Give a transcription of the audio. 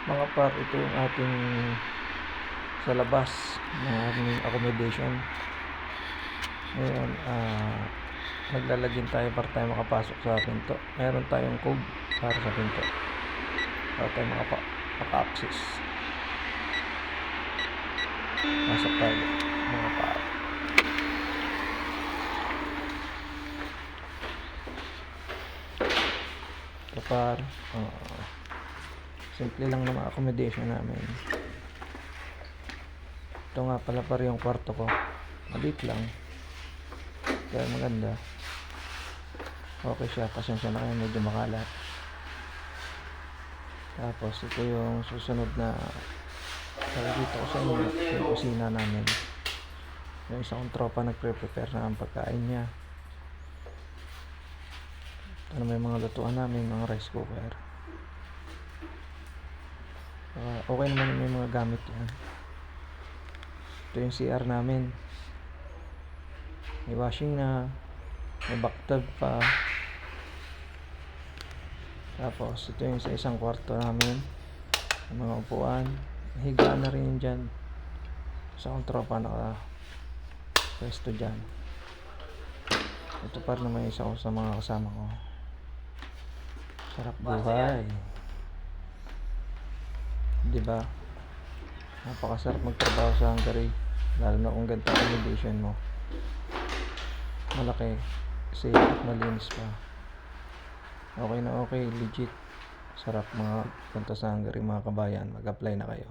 Mga par, ito yung ating sa labas ng aming accommodation. Ngayon, maglalagyan tayo para tayo makapasok sa pinto. Meron tayong code para sa pinto para tayo maka-access. Pasok tayo mga par. Ito par, simple lang naman accommodation namin. Ito nga pala par yung kwarto ko, maliit lang pero maganda. Okay siya, pasensya na kayo, medyo makalat. Tapos ito yung susunod na dito ko sa inyo, yung kusina namin. Yung isang tropa nagpre-prepare na ang pagkain niya. Ano, may mga lutuan namin, mga rice cooker. Okay naman, may mga gamit yan. Ito yung CR namin, may washing na, may bathtub pa. Tapos ito yung sa isang kwarto namin, may mga upuan, higaan na rin dyan. Sa akong tropa naka pwesto dyan. Ito par naman isa ko sa mga kasama ko. Sarap buhay, diba? Napakasarap magtrabaho sa Hungary, lalo na kung ganito accommodation mo. Malaki, safe at malinis pa. Okay na okay, legit. Sarap mga punta sa Hungary mga kabayan, mag-apply na kayo.